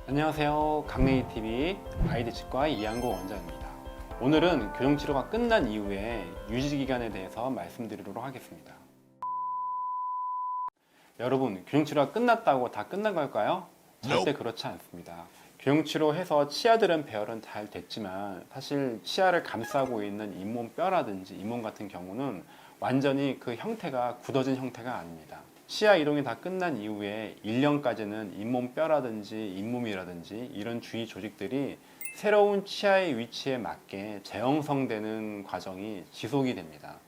안녕하세요. 강냉이TV 아이디치과 이한구 원장입니다. 오늘은 교정치료가 끝난 이후에 유지기간에 대해서 말씀드리도록 하겠습니다. 여러분, 교정치료가 끝났다고 다 끝난 걸까요? 절대 그렇지 않습니다. 교정치료해서 치아들은 배열은 잘 됐지만 사실 치아를 감싸고 있는 잇몸뼈라든지 잇몸 같은 경우는 완전히 그 형태가 굳어진 형태가 아닙니다. 치아 이동이 다 끝난 이후에 1년까지는 잇몸뼈라든지 잇몸이라든지 이런 주위 조직들이 새로운 치아의 위치에 맞게 재형성되는 과정이 지속이 됩니다.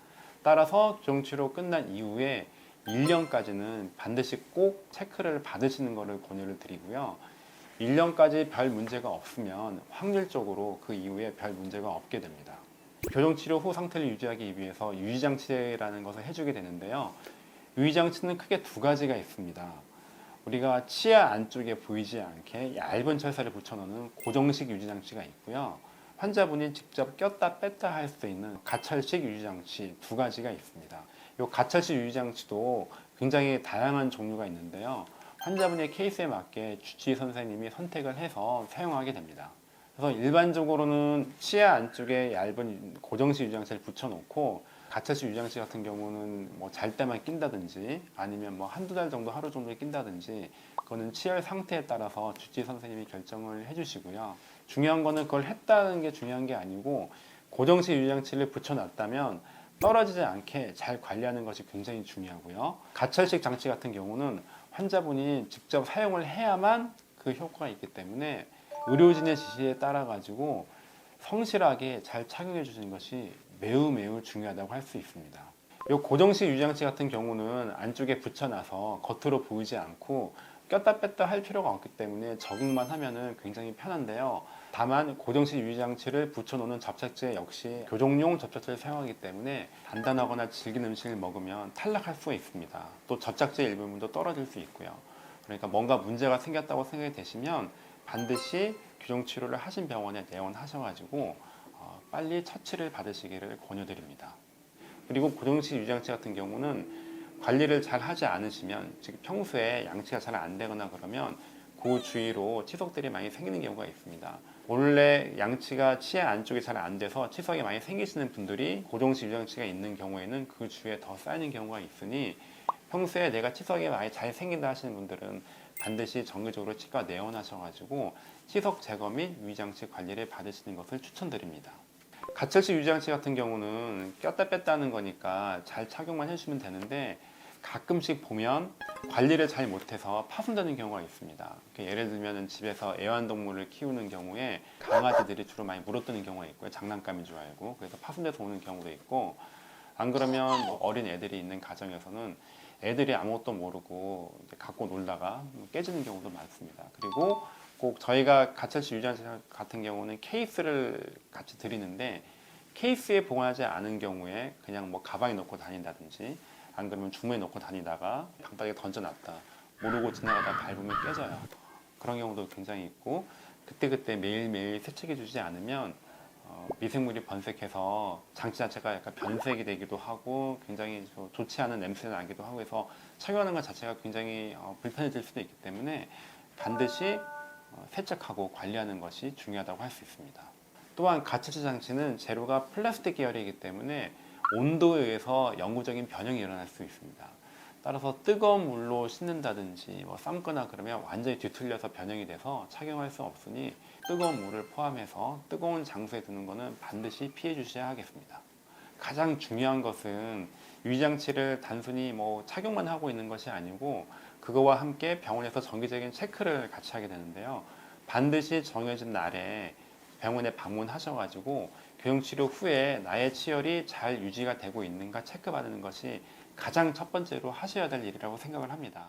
따라서 교정치료 끝난 이후에 1년까지는 반드시 꼭 체크를 받으시는 것을 권유를 드리고요. 1년까지 별 문제가 없으면 확률적으로 그 이후에 별 문제가 없게 됩니다. 교정치료 후 상태를 유지하기 위해서 유지장치라는 것을 해주게 되는데요. 유지장치는 크게 두 가지가 있습니다. 우리가 치아 안쪽에 보이지 않게 얇은 철사를 붙여놓는 고정식 유지장치가 있고요. 환자분이 직접 꼈다 뺐다 할 수 있는 가철식 유지장치 두 가지가 있습니다. 이 가철식 유지장치도 굉장히 다양한 종류가 있는데요. 환자분의 케이스에 맞게 주치의 선생님이 선택을 해서 사용하게 됩니다. 그래서 일반적으로는 치아 안쪽에 얇은 고정식 유지장치를 붙여놓고 가철식 유지장치 같은 경우는 뭐 잘 때만 낀다든지 아니면 뭐 한두 달 정도 하루 정도 낀다든지 그거는 치열 상태에 따라서 주치의 선생님이 결정을 해주시고요. 중요한 거는 그걸 했다는 게 중요한 게 아니고 고정식 유지장치를 붙여놨다면 떨어지지 않게 잘 관리하는 것이 굉장히 중요하고요. 가철식 장치 같은 경우는 환자분이 직접 사용을 해야만 그 효과가 있기 때문에 의료진의 지시에 따라 가지고 성실하게 잘 착용해 주시는 것이 매우 중요하다고 할 수 있습니다. 이 고정식 유지장치 같은 경우는 안쪽에 붙여놔서 겉으로 보이지 않고 꼈다 뺐다 할 필요가 없기 때문에 적응만 하면은 굉장히 편한데요. 다만 고정식 유지장치를 붙여놓는 접착제 역시 교정용 접착제를 사용하기 때문에 단단하거나 질긴 음식을 먹으면 탈락할 수가 있습니다. 또 접착제 일부분도 떨어질 수 있고요. 그러니까 뭔가 문제가 생겼다고 생각이 되시면 반드시 교정치료를 하신 병원에 내원하셔가지고 빨리 처치를 받으시기를 권유드립니다. 그리고 고정식 유지장치 같은 경우는 관리를 잘 하지 않으시면 즉 평소에 양치가 잘 안 되거나 그러면 그 주위로 치석들이 많이 생기는 경우가 있습니다. 원래 양치가 치아 안쪽에 잘 안 돼서 치석이 많이 생기시는 분들이 고정식 유지장치가 있는 경우에는 그 주위에 더 쌓이는 경우가 있으니 평소에 내가 치석이 많이 잘 생긴다 하시는 분들은 반드시 정기적으로 치과 내원하셔가지고 치석 제거 및 유지장치 관리를 받으시는 것을 추천드립니다. 가철식 유지장치 같은 경우는 꼈다 뺐다 하는 거니까 잘 착용만 해주시면 되는데 가끔씩 보면 관리를 잘 못해서 파손되는 경우가 있습니다. 예를 들면 집에서 애완동물을 키우는 경우에 강아지들이 주로 많이 물어뜯는 경우가 있고요. 장난감인 줄 알고 그래서 파손돼서 오는 경우도 있고 안 그러면 뭐 어린 애들이 있는 가정에서는 애들이 아무것도 모르고 갖고 놀다가 깨지는 경우도 많습니다. 그리고 꼭 저희가 가철식 유지장치 같은 경우는 케이스를 같이 드리는데 케이스에 보관하지 않은 경우에 그냥 뭐 가방에 넣고 다닌다든지 안 그러면 주머니에 넣고 다니다가 방바닥에 던져놨다 모르고 지나가다 밟으면 깨져요. 그런 경우도 굉장히 있고 그때그때 매일매일 세척해 주지 않으면 미생물이 번식해서 장치 자체가 약간 변색이 되기도 하고 굉장히 좋지 않은 냄새가 나기도 하고 해서 착용하는 것 자체가 굉장히 불편해질 수도 있기 때문에 반드시 세척하고 관리하는 것이 중요하다고 할 수 있습니다. 또한 가철식 장치는 재료가 플라스틱 계열이기 때문에 온도에 의해서 영구적인 변형이 일어날 수 있습니다. 따라서 뜨거운 물로 씻는다든지 뭐 삶거나 그러면 완전히 뒤틀려서 변형이 돼서 착용할 수 없으니 뜨거운 물을 포함해서 뜨거운 장소에 두는 것은 반드시 피해 주셔야 하겠습니다. 가장 중요한 것은 유지장치를 단순히 뭐 착용만 하고 있는 것이 아니고 그거와 함께 병원에서 정기적인 체크를 같이 하게 되는데요. 반드시 정해진 날에 병원에 방문하셔가지고 교정치료 후에 나의 치열이 잘 유지가 되고 있는가 체크받는 것이 가장 첫 번째로 하셔야 될 일이라고 생각을 합니다.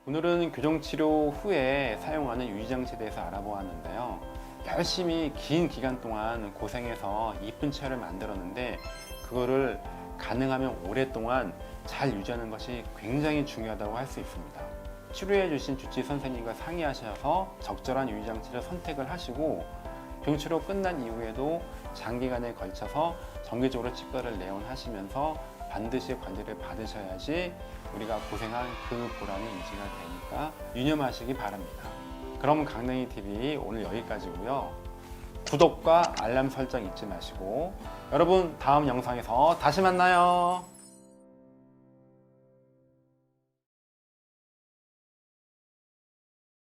오늘은 교정치료 후에 사용하는 유지장치에 대해서 알아보았는데요. 열심히 긴 기간 동안 고생해서 이쁜 치아를 만들었는데 그거를 가능하면 오랫동안 잘 유지하는 것이 굉장히 중요하다고 할 수 있습니다. 치료해 주신 주치의 선생님과 상의하셔서 적절한 유지장치를 선택을 하시고 교정치료 끝난 이후에도 장기간에 걸쳐서 정기적으로 치과를 내원하시면서 반드시 관리를 받으셔야지 우리가 고생한 그 보람이 유지가 되니까 유념하시기 바랍니다. 그럼 강냉이TV 오늘 여기까지고요. 구독과 알람 설정 잊지 마시고 여러분 다음 영상에서 다시 만나요.